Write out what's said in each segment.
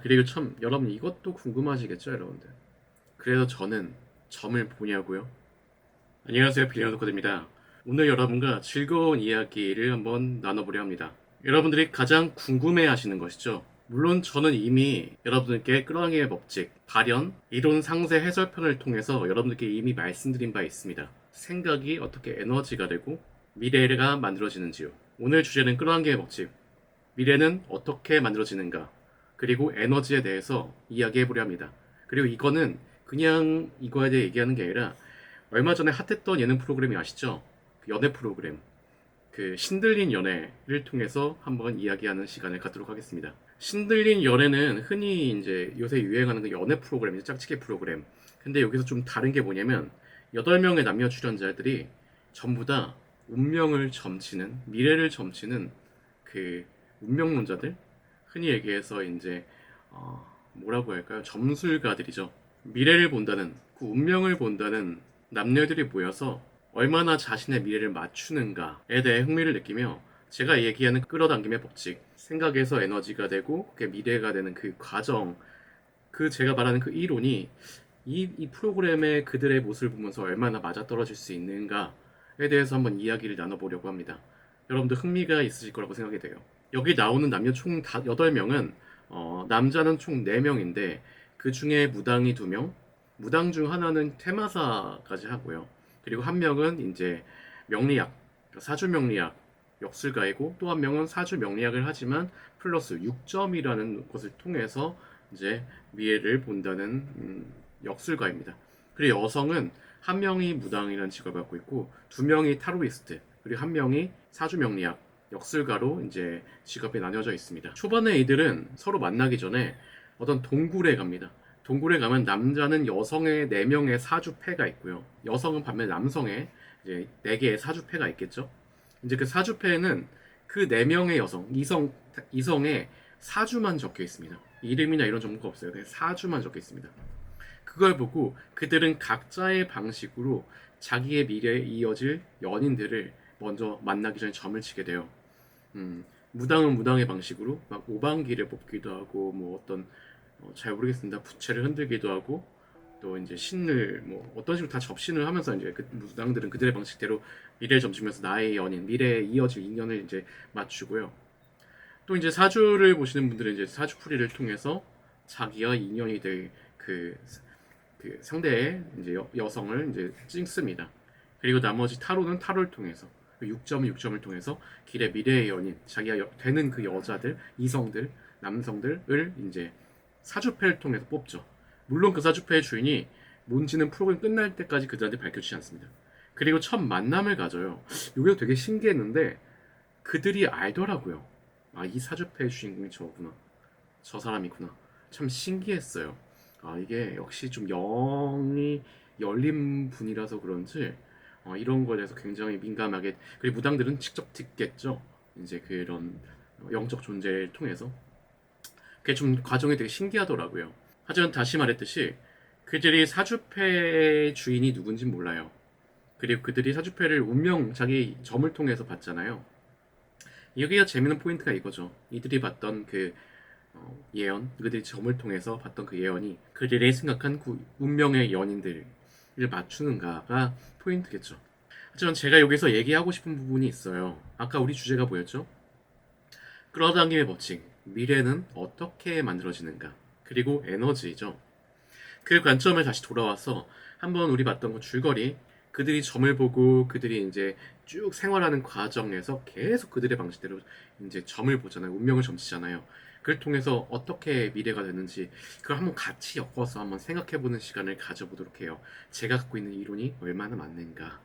그리고 참, 여러분 이것도 궁금하시겠죠, 여러분들? 그래서 저는 점을 보냐고요? 안녕하세요, 빌리어드 코드입니다. 오늘 여러분과 즐거운 이야기를 한번 나눠보려 합니다. 여러분들이 가장 궁금해 하시는 것이죠. 물론 저는 이미 여러분들께 끌어당김의 법칙, 발현, 이론 상세 해설편을 통해서 여러분들께 이미 말씀드린 바 있습니다. 생각이 어떻게 에너지가 되고 미래가 만들어지는지요. 오늘 주제는 끌어당김의 법칙, 미래는 어떻게 만들어지는가, 그리고 에너지에 대해서 이야기해 보려 합니다. 그리고 이거는 그냥 이거에 대해 얘기하는 게 아니라 얼마 전에 핫했던 예능 프로그램이 아시죠? 그 연애 프로그램, 그 신들린 연애를 통해서 한번 이야기하는 시간을 갖도록 하겠습니다. 신들린 연애는 흔히 이제 요새 유행하는 그 연애 프로그램이죠. 짝짓기 프로그램. 근데 여기서 좀 다른 게 뭐냐면 8명의 남녀 출연자들이 전부 다 운명을 점치는, 미래를 점치는 그 운명론자들, 흔히 얘기해서 이제 뭐라고 할까요? 점술가들이죠. 미래를 본다는, 그 운명을 본다는 남녀들이 모여서 얼마나 자신의 미래를 맞추는가에 대해 흥미를 느끼며, 제가 얘기하는 끌어당김의 법칙, 생각에서 에너지가 되고 그게 미래가 되는 그 과정, 그 제가 말하는 그 이론이 이 프로그램의 그들의 모습을 보면서 얼마나 맞아떨어질 수 있는가에 대해서 한번 이야기를 나눠보려고 합니다. 여러분도 흥미가 있으실 거라고 생각이 돼요. 여기 나오는 남녀 총 8명은 남자는 총 4명인데 그 중에 무당이 2명, 무당 중 하나는 퇴마사까지 하고요. 그리고 한 명은 이제 명리학, 사주 명리학 역술가이고, 또 한 명은 사주 명리학을 하지만 플러스 6점이라는 것을 통해서 이제 미래를 본다는 역술가입니다. 그리고 여성은 한 명이 무당이라는 직업을 갖고 있고, 2명이 타로이스트, 그리고 한 명이 사주 명리학 역술가로 이제 직업이 나뉘어져 있습니다. 초반에 이들은 서로 만나기 전에 어떤 동굴에 갑니다. 동굴에 가면 남자는 여성의 4명의 사주패가 있고요. 여성은 반면 남성의 이제 4개의 사주패가 있겠죠. 이제 그 사주패에는 그 4명의 여성, 이성의 사주만 적혀 있습니다. 이름이나 이런 정보가 없어요. 그냥 사주만 적혀 있습니다. 그걸 보고 그들은 각자의 방식으로 자기의 미래에 이어질 연인들을 먼저 만나기 전에 점을 치게 돼요. 무당은 무당의 방식으로 막 오방기를 뽑기도 하고, 뭐 어떤 잘 모르겠습니다. 부채를 흔들기도 하고, 또 이제 신을 뭐 어떤 식으로 다 접신을 하면서 이제 그 무당들은 그들의 방식대로 미래를 점치면서 나의 연인, 미래에 이어질 인연을 이제 맞추고요. 또 이제 사주를 보시는 분들은 이제 사주풀이를 통해서 자기와 인연이 될 그 상대의 이제 여성을 이제 찍습니다. 그리고 나머지 타로는 타로를 통해서 6점을 통해서 길의 미래의 연인, 자기가 되는 그 여자들, 이성들, 남성들을 이제 사주패를 통해서 뽑죠. 물론 그 사주패의 주인이 뭔지는 프로그램 끝날 때까지 그들한테 밝혀주지 않습니다. 그리고 첫 만남을 가져요. 이게 되게 신기했는데 그들이 알더라고요. 이 사주패의 주인공이 저구나. 저 사람이구나. 참 신기했어요. 이게 역시 좀 영이 열린 분이라서 그런지 이런 거에 대해서 굉장히 민감하게, 그리고 무당들은 직접 듣겠죠. 이제 그런 영적 존재를 통해서. 그게 좀 과정이 되게 신기하더라고요. 하지만 다시 말했듯이 그들이 사주패의 주인이 누군지 몰라요. 그리고 그들이 사주패를 자기 점을 통해서 봤잖아요. 여기가 재밌는 포인트가 이거죠. 이들이 봤던 그 예언, 그들이 점을 통해서 봤던 그 예언이 그들이 생각한 그 운명의 연인들을 맞추는가가 포인트겠죠. 하지만 제가 여기서 얘기하고 싶은 부분이 있어요. 아까 우리 주제가 뭐였죠? 끌어당김의 법칙, 미래는 어떻게 만들어지는가, 그리고 에너지죠. 그 관점을 다시 돌아와서 한번 우리 봤던 그 줄거리, 그들이 점을 보고 그들이 이제 쭉 생활하는 과정에서 계속 그들의 방식대로 이제 점을 보잖아요. 운명을 점치잖아요. 그걸 통해서 어떻게 미래가 되는지 그걸 한번 같이 엮어서 한번 생각해보는 시간을 가져보도록 해요. 제가 갖고 있는 이론이 얼마나 맞는가,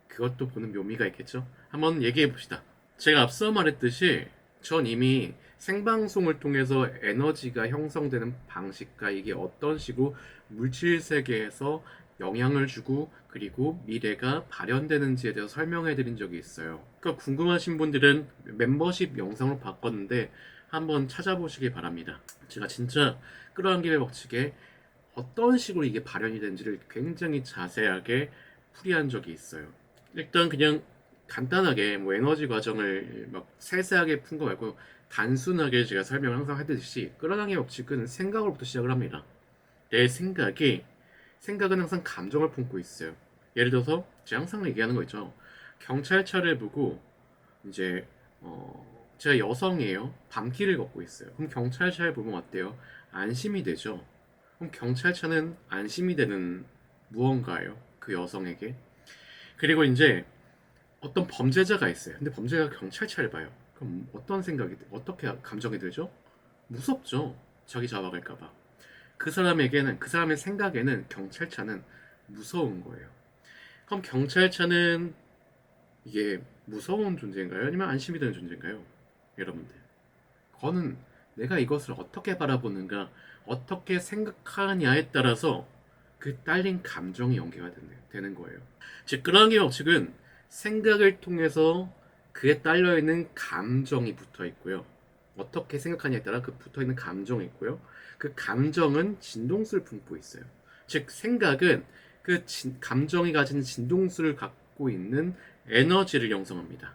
그것도 보는 묘미가 있겠죠. 한번 얘기해봅시다. 제가 앞서 말했듯이 전 이미 생방송을 통해서 에너지가 형성되는 방식과 이게 어떤 식으로 물질 세계에서 영향을 주고 그리고 미래가 발현되는지에 대해서 설명해 드린 적이 있어요. 그러니까 궁금하신 분들은 멤버십 영상을 봤었는데 한번 찾아보시기 바랍니다. 제가 진짜 끌어당김의 법칙에 어떤 식으로 이게 발현이 되는지를 굉장히 자세하게 풀이한 적이 있어요. 일단 그냥 간단하게 뭐 에너지 과정을 막 세세하게 푼 거 말고 단순하게 제가 설명을 항상 하듯이 끌어당김의 법칙은 생각으로부터 시작을 합니다. 내 생각은 항상 감정을 품고 있어요. 예를 들어서 제가 항상 얘기하는 거 있죠. 경찰차를 보고 이제 제가 여성이에요. 밤길을 걷고 있어요. 그럼 경찰차를 보면 어때요? 안심이 되죠. 그럼 경찰차는 안심이 되는 무언가예요. 그 여성에게. 그리고 이제 어떤 범죄자가 있어요. 근데 범죄자가 경찰차를 봐요. 그럼 어떻게 감정이 들죠? 무섭죠. 자기 잡아갈까봐. 그 사람의 생각에는 경찰차는 무서운 거예요. 그럼 경찰차는 이게 무서운 존재인가요? 아니면 안심이 되는 존재인가요? 여러분들. 그거는 내가 이것을 어떻게 바라보는가, 어떻게 생각하냐에 따라서 그 딸린 감정이 연계가 되는 거예요. 즉, 끌어당김 법칙은 생각을 통해서 그에 딸려있는 감정이 붙어 있고요. 어떻게 생각하냐에 따라 그 붙어 있는 감정이 있고요. 그 감정은 진동수를 품고 있어요. 즉, 생각은 감정이 가진 진동수를 갖고 있는 에너지를 형성합니다.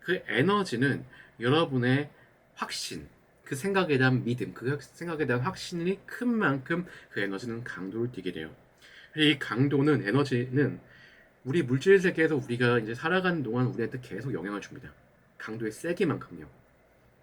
그 에너지는 여러분의 확신, 그 생각에 대한 믿음, 그 생각에 대한 확신이 큰 만큼 그 에너지는 강도를 띠게 돼요. 이 강도는, 에너지는 우리 물질 세계에서 우리가 이제 살아가는 동안 우리한테 계속 영향을 줍니다. 강도의 세기만큼요.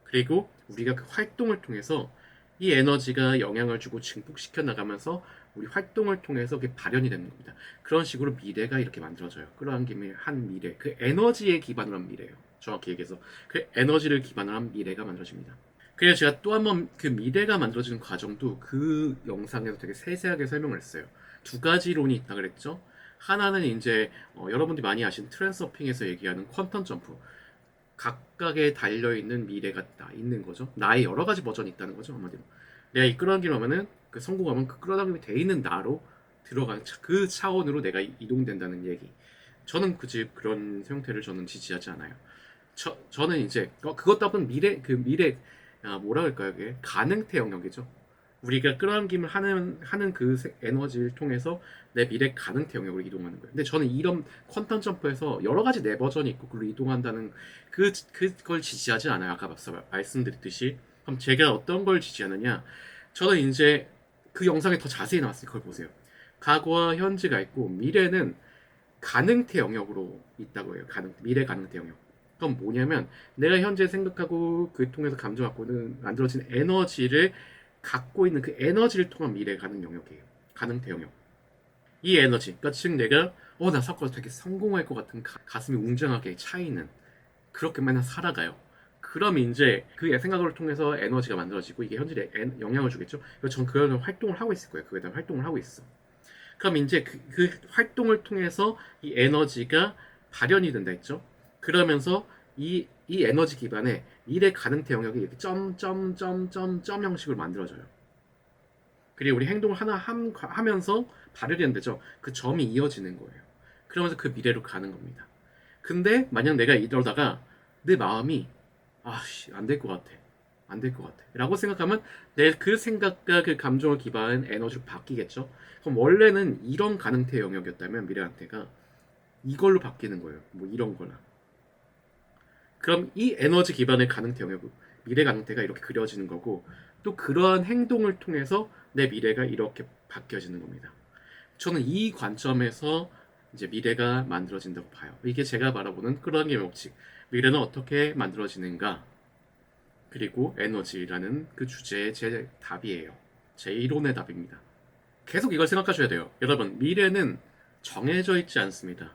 그리고 우리가 그 활동을 통해서 이 에너지가 영향을 주고 증폭시켜 나가면서 우리 활동을 통해서 그게 발현이 되는 겁니다. 그런 식으로 미래가 이렇게 만들어져요. 끌어당김의 한 미래, 그 에너지에 기반을 한 미래예요. 정확히 얘기해서 그 에너지를 기반으로 한 미래가 만들어집니다. 그래서 제가 또 한 번 그 미래가 만들어지는 과정도 그 영상에서 되게 세세하게 설명을 했어요. 두 가지 이론이 있다 그랬죠. 하나는 이제 여러분들이 많이 아신 트랜스서핑에서 얘기하는 퀀텀 점프. 각각에 달려있는 미래가 있는 거죠. 나의 여러 가지 버전이 있다는 거죠. 한마디로. 내가 이 끌어당김을 하면은 그 성공하면 그 끌어당김이 돼 있는 나로 들어가는 그 차원으로 내가 이동된다는 얘기. 저는 그런 형태를 저는 지지하지 않아요. 저는 이제 그것도 한번 미래 뭐라 할까요? 그게 가능태 영역이죠. 우리가 끌어당김을 하는 그 에너지를 통해서 내 미래 가능태 영역으로 이동하는 거예요. 근데 저는 이런 퀀텀 점프에서 여러 가지 내 버전이 있고 그걸로 이동한다는 그걸 지지하지 않아요. 아까 말씀드렸듯이. 그럼 제가 어떤 걸 지지하느냐? 저는 이제 그 영상에 더 자세히 나왔으니까 그걸 보세요. 과거와 현재가 있고 미래는 가능태 영역으로 있다고 해요. 미래 가능태 영역. 그럼 뭐냐면 내가 현재 생각하고 그 통해서 감정하고는 만들어진 에너지를 갖고 있는 그 에너지를 통한 미래 가능 영역이에요. 가능태 영역. 이 에너지, 그러니까 즉 내가 나 사건에서 되게 성공할 것 같은 가슴이 웅장하게 차이는 그렇게 맨날 살아가요. 그럼 이제 그 생각을 통해서 에너지가 만들어지고 이게 현실에 영향을 주겠죠. 그래서 전 그런 활동을 하고 있을 거예요. 그에 대한 활동을 하고 있어. 그럼 이제 그 활동을 통해서 이 에너지가 발현이 된다 했죠. 그러면서 이 에너지 기반의 미래 가능태 영역이 이렇게 점 형식으로 만들어져요. 그리고 우리 행동을 하나 하면서 발현이 된다죠. 그 점이 이어지는 거예요. 그러면서 그 미래로 가는 겁니다. 근데 만약 내가 이러다가 내 마음이 안 될 것 같아. 안 될 것 같아. 라고 생각하면 내 그 생각과 그 감정을 기반한 에너지로 바뀌겠죠. 그럼 원래는 이런 가능태 영역이었다면 미래 가능태가 이걸로 바뀌는 거예요. 뭐 이런 거나. 그럼 이 에너지 기반의 가능태 영역, 미래 가능태가 이렇게 그려지는 거고 또 그러한 행동을 통해서 내 미래가 이렇게 바뀌어지는 겁니다. 저는 이 관점에서 이제 미래가 만들어진다고 봐요. 이게 제가 바라보는 끌어당김의 법칙. 미래는 어떻게 만들어지는가? 그리고 에너지라는 그 주제의 제 답이에요. 제 이론의 답입니다. 계속 이걸 생각하셔야 돼요. 여러분, 미래는 정해져 있지 않습니다.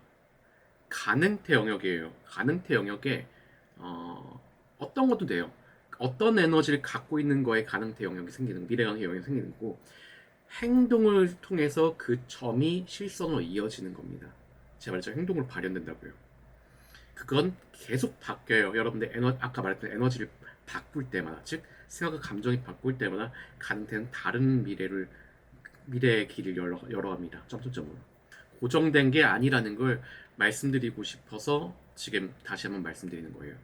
가능태 영역이에요. 가능태 영역에 어떤 것도 돼요. 어떤 에너지를 갖고 있는 거에 가능태 영역이 생기는, 미래 가능태 영역이 생기는 거고 행동을 통해서 그 점이 실선으로 이어지는 겁니다. 제가 말했죠. 행동으로 발현된다고요. 그건 계속 바뀌어요. 여러분들 아까 말했던 에너지를 바꿀 때마다, 즉 생각과 감정이 바꿀 때마다 가능태는 다른 미래의 길을 열어갑니다. 점점점으로. 고정된 게 아니라는 걸 말씀드리고 싶어서 지금 다시 한번 말씀드리는 거예요.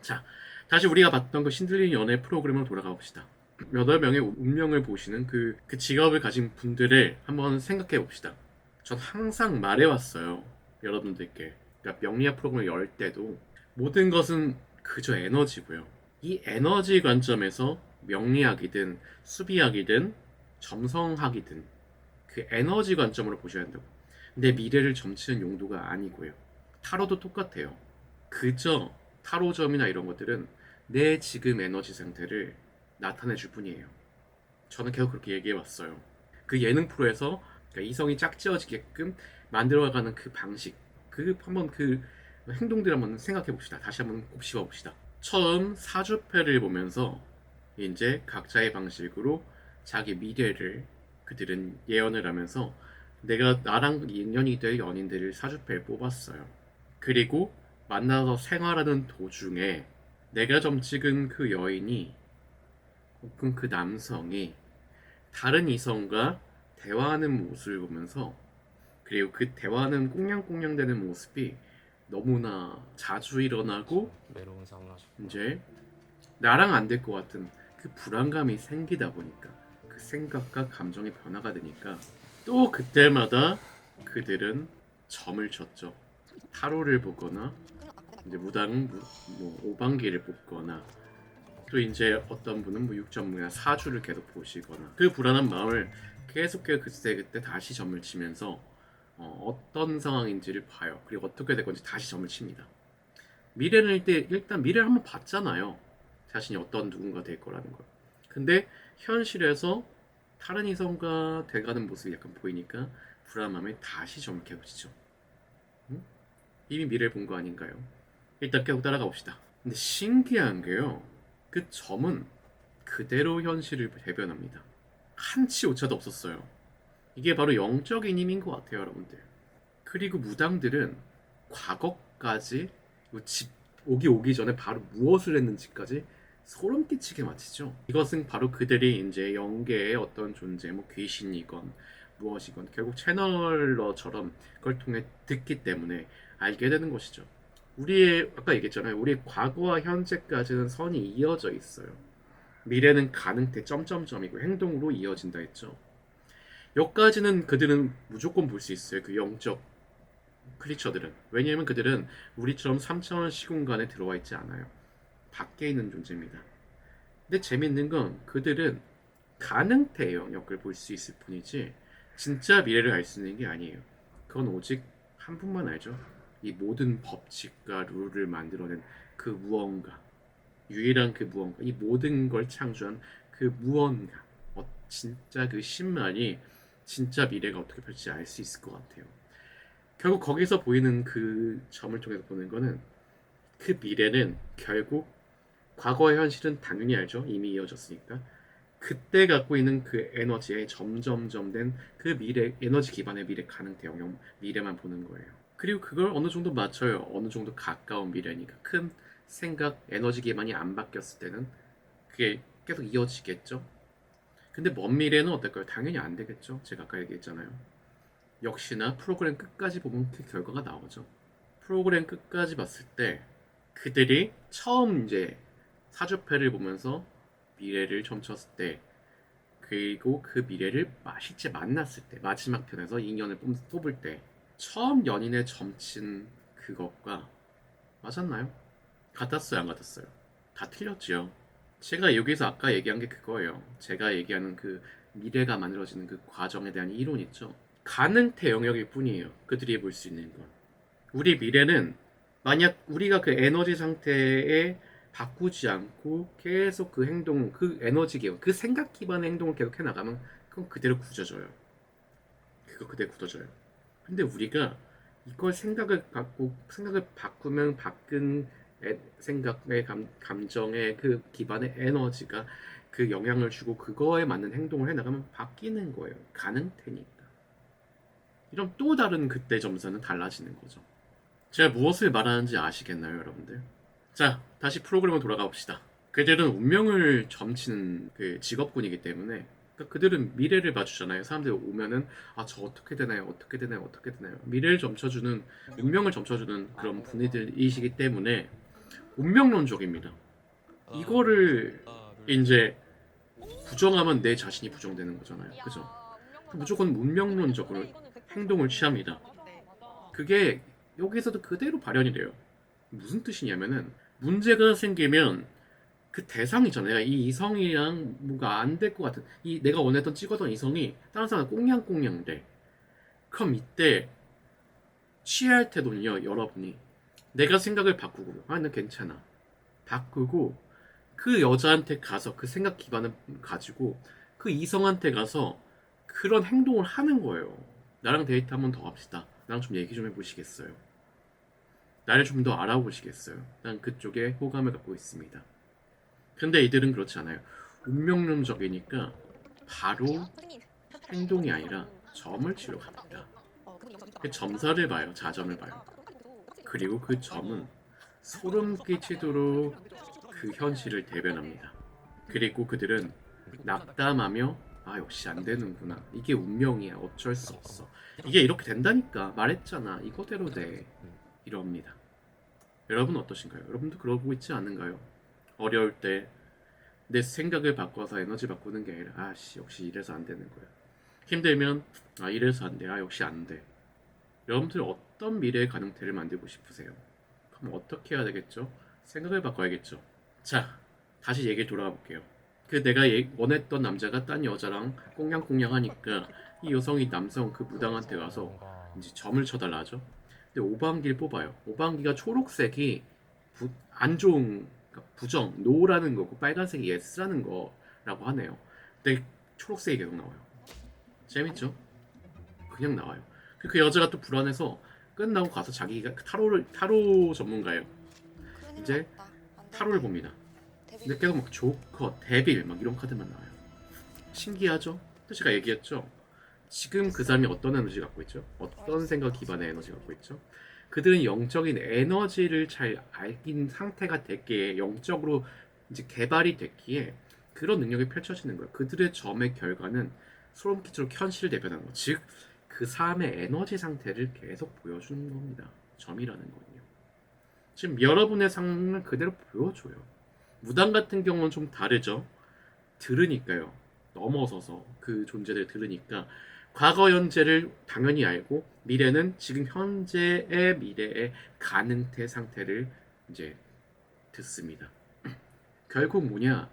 자, 다시 우리가 봤던 그 신들린 연애 프로그램으로 돌아가 봅시다. 여덟 명의 운명을 보시는 그 직업을 가진 분들을 한번 생각해 봅시다. 전 항상 말해왔어요. 여러분들께. 그러니까 명리학 프로그램을 열 때도 모든 것은 그저 에너지고요. 이 에너지 관점에서 명리학이든 수비학이든 점성학이든 그 에너지 관점으로 보셔야 한다고. 근데 미래를 점치는 용도가 아니고요. 타로도 똑같아요. 그저 타로점이나 이런 것들은 내 지금 에너지 상태를 나타내 줄 뿐이에요. 저는 계속 그렇게 얘기해 왔어요. 그 예능 프로에서 그러니까 이성이 짝지어지게끔 만들어가는 그 방식, 그 한번 그 행동들 한번 생각해 봅시다. 다시 한번 곱씹어 봅시다. 처음 사주패를 보면서 이제 각자의 방식으로 자기 미래를 그들은 예언을 하면서 내가 나랑 인연이 될 연인들을 사주패에 뽑았어요. 그리고 만나서 생활하는 도중에 내가 좀 찍은 그 여인이 혹은 그 남성이 다른 이성과 대화하는 모습을 보면서 그리고 그 대화하는 꽁냥꽁냥대는 모습이 너무나 자주 일어나고 외로운 상을 하죠. 이제 나랑 안 될 것 같은 그 불안감이 생기다 보니까 그 생각과 감정의 변화가 되니까 또 그때마다 그들은 점을 쳤죠. 타로를 보거나 이제 뭐 오방기를 뽑거나 또 이제 어떤 분은 뭐 육전무야 사주를 계속 보시거나 그 불안한 마음을 계속해서 그때 다시 점을 치면서 어떤 상황인지를 봐요. 그리고 어떻게 될 건지 다시 점을 칩니다. 미래는 일단 미래를 한번 봤잖아요. 자신이 어떤 누군가 될 거라는 걸. 근데 현실에서 다른 이성과 돼가는 모습이 약간 보이니까 불안한 마음에 다시 점을 깨우치죠. 응? 이미 미래를 본 거 아닌가요? 일단 계속 따라가 봅시다. 근데 신기한 게요. 그 점은 그대로 현실을 대변합니다. 한치 오차도 없었어요. 이게 바로 영적인 힘인 것 같아요, 여러분들. 그리고 무당들은 과거까지 집 오기 전에 바로 무엇을 했는지까지 소름 끼치게 마치죠. 이것은 바로 그들이 이제 영계의 어떤 존재, 뭐 귀신이건 무엇이건 결국 채널러처럼 그걸 통해 듣기 때문에 알게 되는 것이죠. 우리의 아까 얘기했잖아요. 우리의 과거와 현재까지는 선이 이어져 있어요. 미래는 가능태 점점점이고 행동으로 이어진다 했죠. 여기까지는 그들은 무조건 볼 수 있어요. 그 영적 크리처들은. 왜냐하면 그들은 우리처럼 3차원 시공간에 들어와 있지 않아요. 밖에 있는 존재입니다. 근데 재밌는 건 그들은 가능태 영역을 볼 수 있을 뿐이지 진짜 미래를 알 수 있는 게 아니에요. 그건 오직 한 분만 알죠. 이 모든 법칙과 룰을 만들어낸 그 무언가, 유일한 그 무언가, 이 모든 걸 창조한 그 무언가, 진짜 그 신만이 진짜 미래가 어떻게 펼칠지 알 수 있을 것 같아요. 결국 거기서 보이는 그 점을 통해서 보는 거는 그 미래는 결국 과거의 현실은 당연히 알죠. 이미 이어졌으니까. 그때 갖고 있는 그 에너지에 점점점 된 그 미래, 에너지 기반의 미래 가능대 영역 미래만 보는 거예요. 그리고 그걸 어느 정도 맞춰요. 어느 정도 가까운 미래니까. 큰 생각, 에너지 기반이 안 바뀌었을 때는 그게 계속 이어지겠죠. 근데 먼 미래는 어떨까요? 당연히 안 되겠죠. 제가 아까 얘기했잖아요. 역시나 프로그램 끝까지 보면 그 결과가 나오죠. 프로그램 끝까지 봤을 때 그들이 처음 이제 사주패를 보면서 미래를 점쳤을 때 그리고 그 미래를 실제 만났을 때 마지막 편에서 인연을 뽑을 때 처음 연인의 점친 그것과 맞았나요? 같았어요, 안 같았어요? 다 틀렸죠. 제가 여기서 아까 얘기한 게 그거예요. 제가 얘기하는 그 미래가 만들어지는 그 과정에 대한 이론 있죠. 가능태 영역일 뿐이에요. 그들이 볼 수 있는 건. 우리 미래는 만약 우리가 그 에너지 상태에 바꾸지 않고 계속 그 행동, 그 에너지 기반, 그 생각 기반의 행동을 계속 해나가면 그건 그대로 굳어져요. 그거 그대로 굳어져요. 근데 우리가 이걸 생각을 바꾸면 바꾼 생각의 감정의 그 기반의 에너지가 그 영향을 주고 그거에 맞는 행동을 해나가면 바뀌는 거예요. 가능태니까. 이런 또 다른 그때 점수는 달라지는 거죠. 제가 무엇을 말하는지 아시겠나요, 여러분들? 자, 다시 프로그램으로 돌아가 봅시다. 그들은 운명을 점치는 그 직업군이기 때문에 그러니까 그들은 미래를 봐주잖아요. 사람들이 오면은 저 어떻게 되나요? 어떻게 되나요? 어떻게 되나요? 미래를 점쳐주는 운명을 점쳐주는 그런 분이들이시기 때문에 운명론적입니다. 이거를 이제 부정하면 내 자신이 부정되는 거잖아요. 그죠? 무조건 운명론적으로 행동을 취합니다. 그게 여기서도 그대로 발현이 돼요. 무슨 뜻이냐면은 문제가 생기면 그 대상이잖아. 내가 이 이성이랑 뭔가 안 될 것 같은 이 내가 원했던 찍었던 이성이 다른 사람 꽁냥꽁냥대. 그럼 이때 취할 때도요, 여러분이 내가 생각을 바꾸고 나 괜찮아 바꾸고 그 여자한테 가서 그 생각 기반을 가지고 그 이성한테 가서 그런 행동을 하는 거예요. 나랑 데이트 한 번 더 합시다. 나랑 좀 얘기 좀 해보시겠어요? 나를 좀 더 알아보시겠어요? 난 그쪽에 호감을 갖고 있습니다. 근데 이들은 그렇지 않아요. 운명론적이니까 바로 행동이 아니라 점을 치러 갑니다. 그 점사를 봐요. 자점을 봐요. 그리고 그 점은 소름 끼치도록 그 현실을 대변합니다. 그리고 그들은 낙담하며 역시 안 되는구나. 이게 운명이야. 어쩔 수 없어. 이게 이렇게 된다니까. 말했잖아. 이거대로 돼. 이럽니다. 여러분 어떠신가요? 여러분도 그러고 있지 않은가요? 어려울 때 내 생각을 바꿔서 에너지 바꾸는 게 아니라 역시 이래서 안 되는 거야. 힘들면 이래서 안 돼. 역시 안 돼. 여러분들 어떤 미래의 가능태를 만들고 싶으세요? 그럼 어떻게 해야 되겠죠? 생각을 바꿔야겠죠. 자, 다시 얘기 돌아가 볼게요. 그 내가 원했던 남자가 딴 여자랑 꽁냥꽁냥 하니까 이 여성이 남성 그 무당한테 가서 이제 점을 쳐달라 하죠. 근데 오방기를 뽑아요. 오방기가 초록색이 안 좋은, 그러니까 부정, 노라는 거고 빨간색이 예스라는 거라고 하네요. 근데 초록색이 계속 나와요. 재밌죠? 그냥 나와요. 그 여자가 또 불안해서 끝나고 가서 자기가 타로 전문가예요. 이제 타로를 봅니다. 근데 계속 막 조커, 데빌 막 이런 카드만 나와요. 신기하죠? 또 제가 얘기했죠. 지금 그 사람이 어떤 에너지 갖고 있죠? 어떤 생각 기반의 에너지 갖고 있죠? 그들은 영적인 에너지를 잘 알긴 상태가 됐기에 영적으로 이제 개발이 됐기에 그런 능력이 펼쳐지는 거예요. 그들의 점의 결과는 소름 끼치도록 현실을 대변하는 거. 즉, 그 사람의 에너지 상태를 계속 보여주는 겁니다. 점이라는 거는요. 지금 여러분의 상황을 그대로 보여줘요. 무당 같은 경우는 좀 다르죠. 들으니까요. 넘어서서 그 존재를 들으니까 과거 현재를 당연히 알고 미래는 지금 현재의 미래의 가능태 상태를 이제 듣습니다. 결국 뭐냐?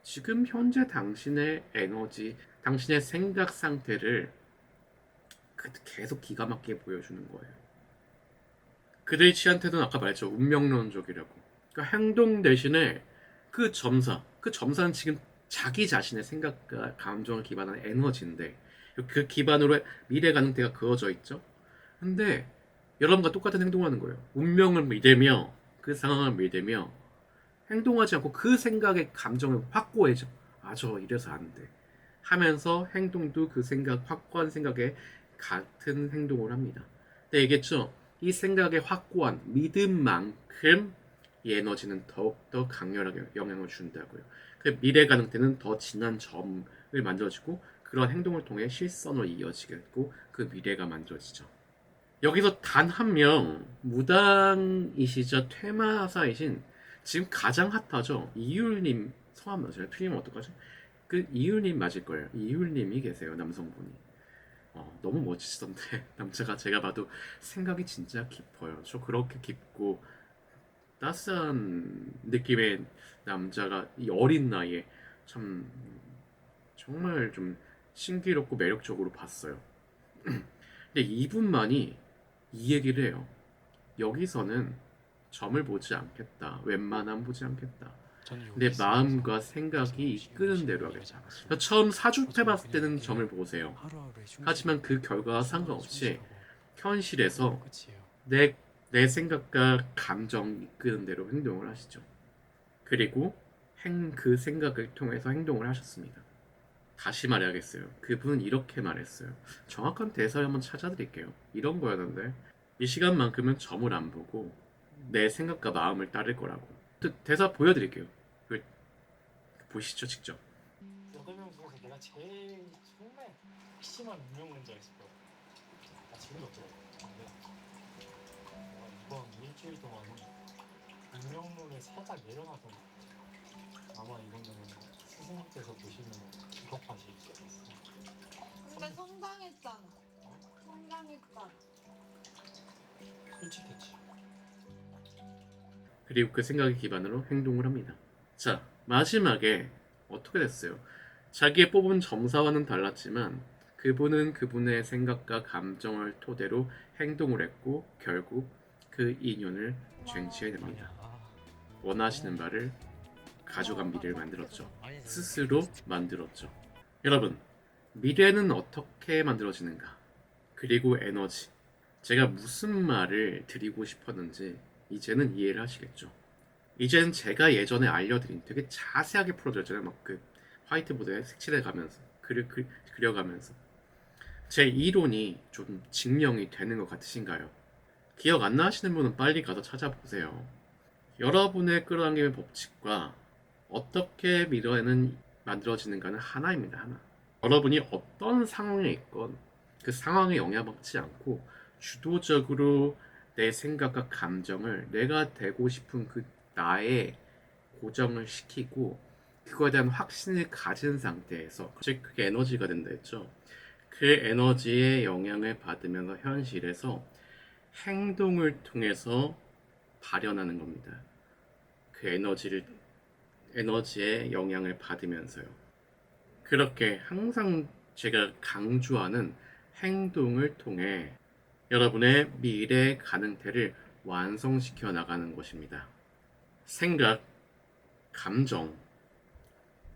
지금 현재 당신의 에너지, 당신의 생각 상태를 계속 기가 막히게 보여주는 거예요. 그들이 취한 태도는 아까 말했죠. 운명론적이라고. 그러니까 행동 대신에 그 점사는 지금 자기 자신의 생각과 감정을 기반한 에너지인데 그 기반으로 미래 가능태가 그어져 있죠. 근데 여러분과 똑같은 행동을 하는 거예요. 운명을 믿으며 그 상황을 믿으며 행동하지 않고 그 생각의 감정을 확고해져. 저 이래서 안 돼. 하면서 행동도 그 생각, 확고한 생각에 같은 행동을 합니다. 근데 얘기했죠. 이 생각의 확고한 믿음만큼 이 에너지는 더욱더 강렬하게 영향을 준다고요. 그 미래 가능태는 더 진한 점을 만들어지고 그런 행동을 통해 실선으로 이어지겠고 그 미래가 만들어지죠. 여기서 단 한 명 무당이시자 퇴마사이신 지금 가장 핫하죠. 이율님 성함 맞아요? 틀리면 어떡하지? 그 이율님 맞을 거예요. 이율님이 계세요. 남성분이. 너무 멋지시던데 남자가 제가 봐도 생각이 진짜 깊어요. 저 그렇게 깊고 따스한 느낌의 남자가 이 어린 나이에 참 정말 좀 신기롭고 매력적으로 봤어요. 근데 이분만이 이 얘기를 해요. 여기서는 점을 보지 않겠다. 웬만하면 보지 않겠다. 내 마음과 생각이 이끄는 대로 하겠다. 처음 사주태 봤을 때는 점을 보세요. 하지만 그 결과와 상관없이 현실에서 내 생각과 감정 이끄는 대로 행동을 하시죠. 그리고 그 생각을 통해서 행동을 하셨습니다. 다시 말해야겠어요. 그분은 이렇게 말했어요. 정확한 대사를 한번 찾아드릴게요. 이런 거였는데 이 시간만큼은 점을 안 보고 내 생각과 마음을 따를 거라고. 대사 보여드릴게요. 보시죠 직접. 8명 중에서 내가 제일 정말 핵심한 운명론자가 있을 거야. 나 지금도 없죠. 근데 이번 일주일 동안은 운명론에 살짝 내려놔서 아마 이거는 스승님께서 보시면 기겁하실 수 있어. 근데 성장했잖아. 성장했잖아. 솔직했지. 그리고 그 생각을 기반으로 행동을 합니다. 자, 마지막에 어떻게 됐어요? 자기의 뽑은 점사와는 달랐지만 그분은 그분의 생각과 감정을 토대로 행동을 했고 결국 그 인연을 쟁취해냅니다. 원하시는 바를 가져간 미래를 만들었죠. 스스로 만들었죠. 여러분, 미래는 어떻게 만들어지는가? 그리고 에너지. 제가 무슨 말을 드리고 싶었는지 이제는 이해를 하시겠죠. 이제는 제가 예전에 알려드린 되게 자세하게 풀어드렸잖아요. 막 그 화이트보드에 색칠해 가면서 그려가면서 제 이론이 좀 증명이 되는 것 같으신가요? 기억 안 나시는 분은 빨리 가서 찾아보세요. 여러분의 끌어당김의 법칙과 어떻게 미래는 만들어지는가는 하나입니다. 하나. 여러분이 어떤 상황에 있건 그 상황에 영향받지 않고 주도적으로 내 생각과 감정을 내가 되고 싶은 그 나에 고정을 시키고 그거에 대한 확신을 가진 상태에서 즉 그게 에너지가 된다 했죠. 그 에너지의 영향을 받으면서 현실에서 행동을 통해서 발현하는 겁니다. 그 에너지의 영향을 받으면서요. 그렇게 항상 제가 강조하는 행동을 통해 여러분의 미래 가능태를 완성시켜 나가는 것입니다. 생각, 감정,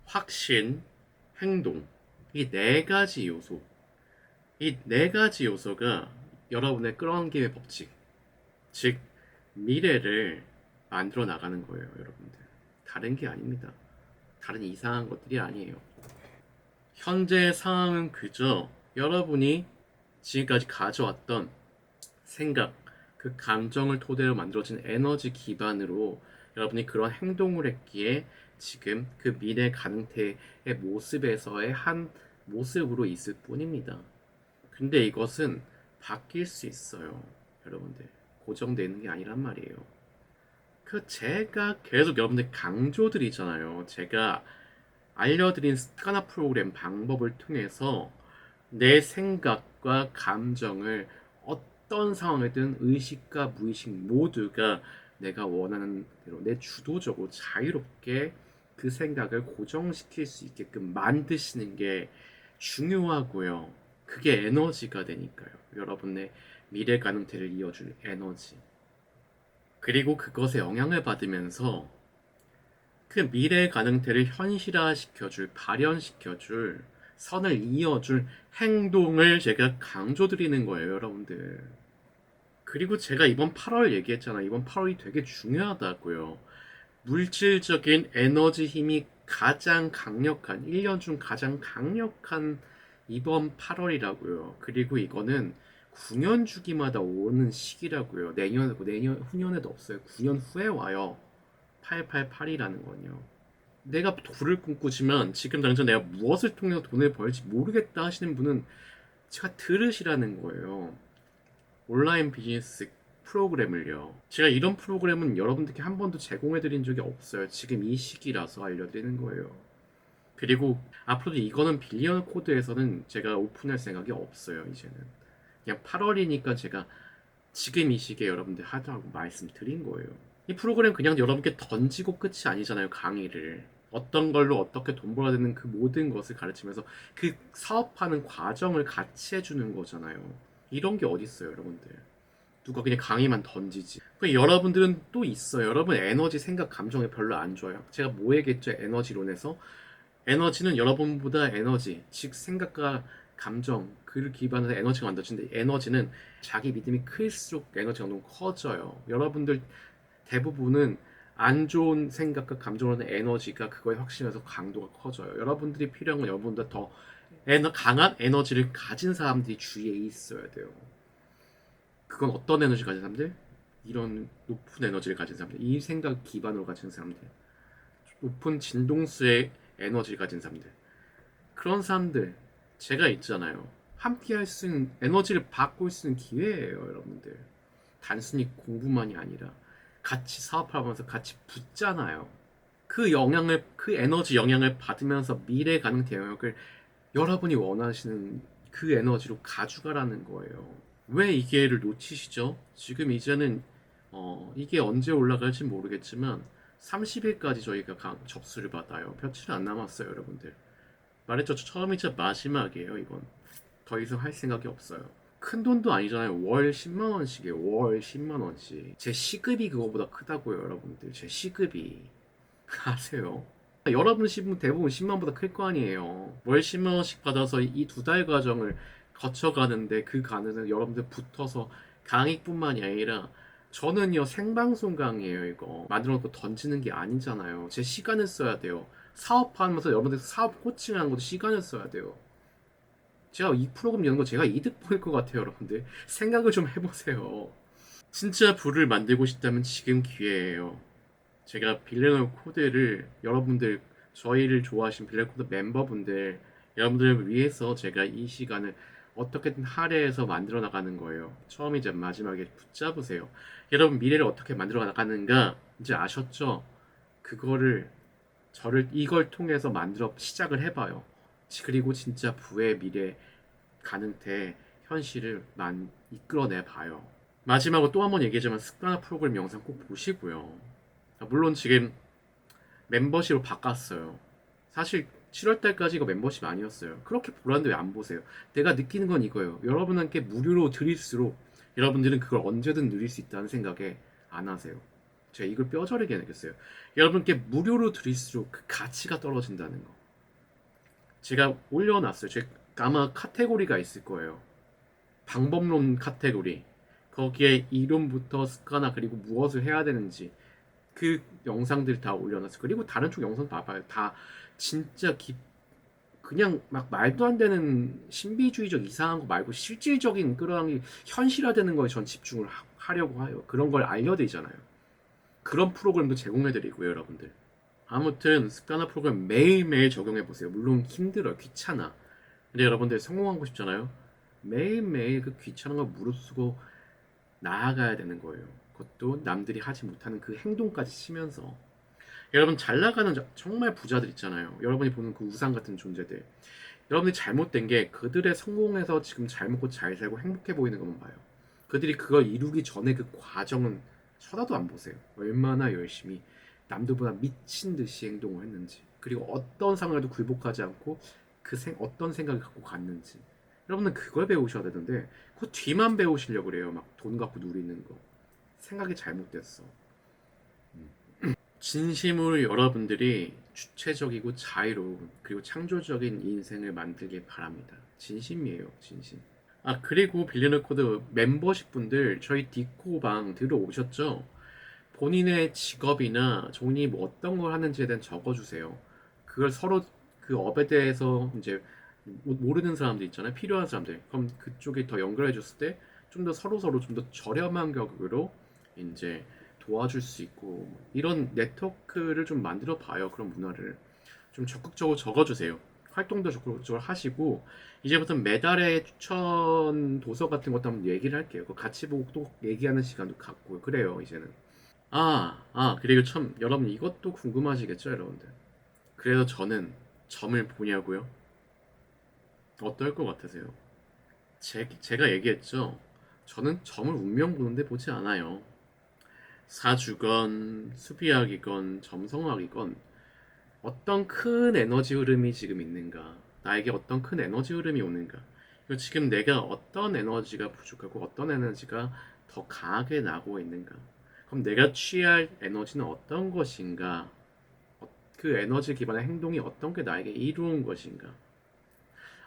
확신, 행동. 이 네 가지 요소. 이 네 가지 요소가 여러분의 끌어당김의 법칙, 즉 미래를 만들어 나가는 거예요, 여러분들. 다른 게 아닙니다. 다른 이상한 것들이 아니에요. 현재 상황은 그저 여러분이 지금까지 가져왔던 생각, 그 감정을 토대로 만들어진 에너지 기반으로 여러분이 그런 행동을 했기에 지금 그 미래 가능태의 모습에서의 한 모습으로 있을 뿐입니다. 근데 이것은 바뀔 수 있어요, 여러분들. 고정되어 있는 게 아니란 말이에요. 제가 계속 여러분들 강조드리잖아요. 제가 알려드린 스카나 프로그램 방법을 통해서 내 생각과 감정을 어떤 상황이든 의식과 무의식 모두가 내가 원하는 대로 내 주도적으로 자유롭게 그 생각을 고정시킬 수 있게끔 만드시는 게 중요하고요. 그게 에너지가 되니까요. 여러분의 미래 가능태를 이어줄 에너지. 그리고 그것에 영향을 받으면서 그 미래 가능태를 현실화시켜줄, 발현시켜줄, 선을 이어줄 행동을 제가 강조드리는 거예요, 여러분들. 그리고 제가 이번 8월 얘기했잖아요. 이번 8월이 되게 중요하다고요. 물질적인 에너지 힘이 가장 강력한, 1년 중 가장 강력한 이번 8월이라고요. 그리고 이거는 9년 주기마다 오는 시기라고요. 후년에도 없어요. 9년 후에 와요. 888이라는 건요. 내가 돌을 꿈꾸지만 지금 당장 내가 무엇을 통해서 돈을 벌지 모르겠다 하시는 분은 제가 들으시라는 거예요. 온라인 비즈니스 프로그램을요. 제가 이런 프로그램은 여러분들께 한 번도 제공해드린 적이 없어요. 지금 이 시기라서 알려드리는 거예요. 그리고 앞으로도 이거는 빌리언 코드에서는 제가 오픈할 생각이 없어요. 이제는 그냥 8월이니까 제가 지금 이 시기에 여러분들 하라고 말씀드린 거예요. 이 프로그램 그냥 여러분께 던지고 끝이 아니잖아요. 강의를 어떤 걸로 어떻게 돈 벌어야 되는 그 모든 것을 가르치면서 그 사업하는 과정을 같이 해주는 거잖아요. 이런 게 어딨어요, 여러분들. 누가 그냥 강의만 던지지. 여러분들은 또 있어요. 여러분 에너지, 생각, 감정이 별로 안 좋아요. 제가 뭐 얘기했죠? 에너지론에서. 에너지는 여러분보다 에너지, 즉 생각과 감정, 그를 기반으로 에너지가 만들어지는데 에너지는 자기 믿음이 클수록 에너지가 너무 커져요. 여러분들 대부분은 안 좋은 생각과 감정으로는 에너지가 그거에 확신해서 강도가 커져요. 여러분들이 필요한 건 여러분보다 더 강한 에너지를 가진 사람들이 주위에 있어야 돼요. 그건 어떤 에너지 가진 사람들? 이런 높은 에너지를 가진 사람들, 이 생각 기반으로 가진 사람들, 높은 진동수의 에너지를 가진 사람들, 그런 사람들 제가 있잖아요. 함께 할 수 있는 에너지를 바꿀 수 있는 기회예요, 여러분들. 단순히 공부만이 아니라 같이 사업하면서 같이 붙잖아요. 그 에너지 영향을 받으면서 미래 가능태 영역을 여러분이 원하시는 그 에너지로 가져가라는 거예요. 왜 이 기회를 놓치시죠? 지금 이제는 이게 언제 올라갈지 모르겠지만 30일까지 저희가 접수를 받아요. 며칠 안 남았어요, 여러분들. 말했죠, 처음이자 마지막이에요. 이건 더 이상 할 생각이 없어요. 큰 돈도 아니잖아요. 월 10만 원씩이에요. 월 10만 원씩. 제 시급이 그거보다 크다고요, 여러분들. 제 시급이. 아세요? 여러분 시급 대부분 10만 원보다 클 거 아니에요. 월 10만 원씩 받아서 이 2달 과정을 거쳐가는데 그 가는데 여러분들 붙어서 강의뿐만이 아니라 저는요 생방송 강의예요. 이거 만들어 놓고 던지는 게 아니잖아요. 제 시간을 써야 돼요. 사업하면서 여러분들 사업 코칭하는 것도 시간을 써야 돼요. 제가 이 프로그램 여는 거 제가 이득 보일 것 같아요. 여러분들 생각을 좀 해보세요. 진짜 부를 만들고 싶다면 지금 기회예요. 제가 빌레노 코드를 여러분들 저희를 좋아하신 빌레노 코드 멤버분들 여러분들을 위해서 제가 이 시간을 어떻게든 할애해서 만들어 나가는 거예요. 처음이자 마지막에 붙잡으세요. 여러분 미래를 어떻게 만들어 나가는가 이제 아셨죠? 그거를 이걸 통해서 만들어 시작을 해봐요. 그리고 진짜 부의 미래 가능태 현실을 이끌어내 봐요. 마지막으로 또 한 번 얘기하자면 습관화 프로그램 영상 꼭 보시고요. 물론 지금 멤버십으로 바꿨어요. 사실 7월달까지 이거 멤버십 아니었어요. 그렇게 보라는데 왜 안 보세요? 내가 느끼는 건 이거예요. 여러분한테 무료로 드릴수록 여러분들은 그걸 언제든 누릴 수 있다는 생각에 안 하세요. 제가 이걸 뼈저리게 느꼈어요. 여러분께 무료로 드릴수록 그 가치가 떨어진다는 거. 제가 올려놨어요. 제가 아마 카테고리가 있을 거예요. 방법론 카테고리. 거기에 이론부터 습관화 그리고 무엇을 해야 되는지 그 영상들 다 올려놨어요. 그리고 다른 쪽 영상 봐봐요. 다 진짜 그냥 막 말도 안 되는 신비주의적 이상한 거 말고 실질적인 끌어당기 현실화되는 거에 전 집중을 하려고 해요. 그런 걸 알려드리잖아요. 그런 프로그램도 제공해드리고요, 여러분들. 아무튼 습관화 프로그램 매일매일 적용해보세요. 물론 힘들어요. 귀찮아. 근데 여러분들 성공하고 싶잖아요. 매일매일 그 귀찮은 걸 무릅쓰고 나아가야 되는 거예요. 그것도 남들이 하지 못하는 그 행동까지 치면서. 여러분 잘 나가는 정말 부자들 있잖아요. 여러분이 보는 그 우상 같은 존재들. 여러분이 잘못된 게 그들의 성공해서 지금 잘 먹고 잘 살고 행복해 보이는 것만 봐요. 그들이 그걸 이루기 전에 그 과정은 쳐다도 안 보세요. 얼마나 열심히 남들보다 미친 듯이 행동을 했는지, 그리고 어떤 상황에도 굴복하지 않고 어떤 생각을 갖고 갔는지. 여러분은 그걸 배우셔야 되는데 그 뒤만 배우시려고 그래요. 막 돈 갖고 누리는 거. 생각이 잘못됐어. 진심으로 여러분들이 주체적이고 자유로운 그리고 창조적인 인생을 만들길 바랍니다. 진심이에요, 진심. 아, 그리고 빌리너 코드 멤버십 분들 저희 디코방 들어오셨죠? 본인의 직업이나 본인이 뭐 어떤 걸 하는지에 대한 적어주세요. 그걸 서로 그 업에 대해서 이제 모르는 사람들 있잖아요. 필요한 사람들. 그럼 그쪽에 더 연결해 줬을 때 좀 더 서로 좀 더 저렴한 가격으로 이제 도와줄 수 있고 이런 네트워크를 좀 만들어 봐요. 그런 문화를 좀 적극적으로 적어주세요. 활동도 적극적으로 하시고 이제부터 매달의 추천 도서 같은 것도 한번 얘기를 할게요. 그 같이 보고 또 얘기하는 시간도 갖고 그래요. 이제는 그리고 참 여러분 이것도 궁금하시겠죠, 여러분들. 그래서 저는 점을 보냐고요? 어떨 것 같으세요? 제가 얘기했죠. 저는 점을 운명 보는데 보지 않아요. 사주건 수비학이건 점성학이건 어떤 큰 에너지 흐름이 지금 있는가, 나에게 어떤 큰 에너지 흐름이 오는가, 그리고 지금 내가 어떤 에너지가 부족하고 어떤 에너지가 더 강하게 나고 있는가, 그럼 내가 취할 에너지는 어떤 것인가, 그 에너지 기반의 행동이 어떤 게 나에게 이로운 것인가,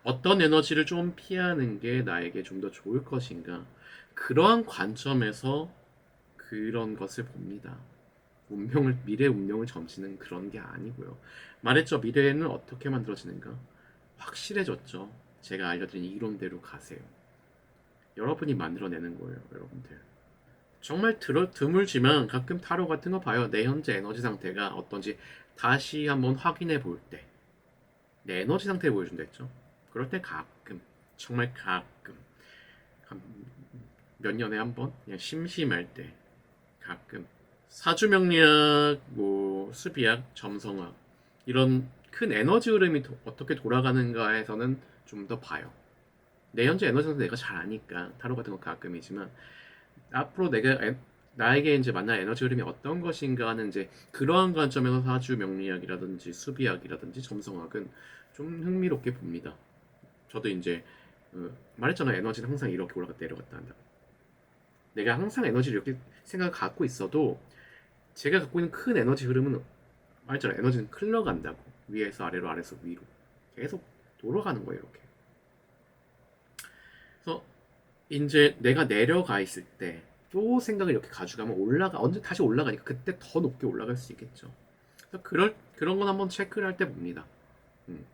어떤 에너지를 좀 피하는 게 나에게 좀 더 좋을 것인가, 그러한 관점에서 그런 것을 봅니다. 미래 운명을 점치는 그런 게 아니고요. 말했죠. 미래에는 어떻게 만들어지는가? 확실해졌죠. 제가 알려드린 이론대로 가세요. 여러분이 만들어내는 거예요, 여러분들. 정말 드물지만 가끔 타로 같은 거 봐요. 내 현재 에너지 상태가 어떤지 다시 한번 확인해 볼 때. 내 에너지 상태 보여준다 했죠. 그럴 때 가끔, 정말 가끔, 몇 년에 한 번, 그냥 심심할 때 가끔 사주명리학, 뭐 수비학, 점성학 이런 큰 에너지 흐름이 어떻게 돌아가는가에서는 좀 더 봐요. 내 현재 에너지 상태 내가 잘 아니까 타로 같은 거 가끔이지만 앞으로 내가 나에게 이제 만날 에너지 흐름이 어떤 것인가 하는 이제 그러한 관점에서 사주 명리학이라든지 수비학이라든지 점성학은 좀 흥미롭게 봅니다. 저도 이제 말했잖아요. 에너지는 항상 이렇게 올라갔다 내려갔다 한다. 내가 항상 에너지를 이렇게 생각을 갖고 있어도 제가 갖고 있는 큰 에너지 흐름은 말했잖아요. 에너지는 흘러간다고. 위에서 아래로 아래에서 위로 계속 돌아가는 거예요. 이렇게. 그래서 이제 내가 내려가 있을 때 또 생각을 이렇게 가져가면 언제 다시 올라가니까 그때 더 높게 올라갈 수 있겠죠. 그래서 그런 건 한번 체크를 할 때 봅니다. 음.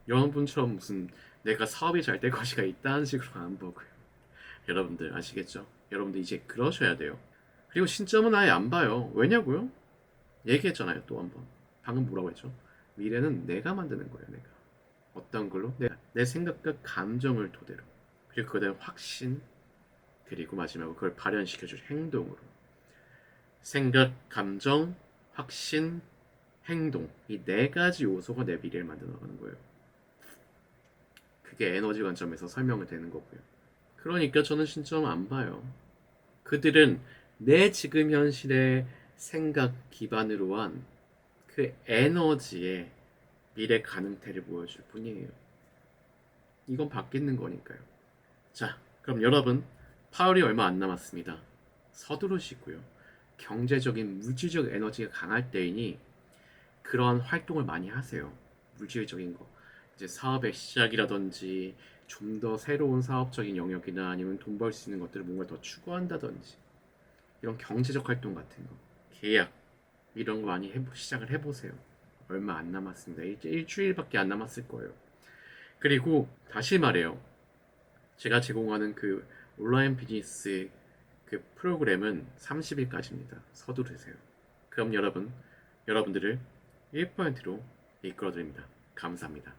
여러분처럼 무슨 내가 사업이 잘 될 것이가 있다는 식으로 안 보고요. 여러분들 아시겠죠? 여러분들 이제 그러셔야 돼요. 그리고 신점은 아예 안 봐요. 왜냐고요? 얘기했잖아요. 또 한 번. 방금 뭐라고 했죠? 미래는 내가 만드는 거예요. 내가. 어떤 걸로? 내 생각과 감정을 토대로. 그리고 그거에 대한 확신, 그리고 마지막으로 그걸 발현시켜줄 행동으로. 생각, 감정, 확신, 행동. 이 네 가지 요소가 내 미래를 만들어 나가는 거예요. 그게 에너지 관점에서 설명이 되는 거고요. 그러니까 저는 신점 안 봐요. 그들은 내 지금 현실의 생각 기반으로 한 그 에너지의 미래 가능태를 보여줄 뿐이에요. 이건 바뀌는 거니까요. 자, 그럼 여러분 8월이 얼마 안 남았습니다. 서두르시고요. 경제적인 물질적 에너지가 강할 때이니 그런 활동을 많이 하세요. 물질적인 거. 이제 사업의 시작이라든지 좀 더 새로운 사업적인 영역이나 아니면 돈 벌 수 있는 것들을 뭔가 더 추구한다든지 이런 경제적 활동 같은 거. 계약 이런 거 많이 시작을 해보세요. 얼마 안 남았습니다. 일주일밖에 안 남았을 거예요. 그리고 다시 말해요. 제가 제공하는 그 온라인 비즈니스 그 프로그램은 30일까지입니다. 서두르세요. 그럼 여러분들을 1%로 이끌어드립니다. 감사합니다.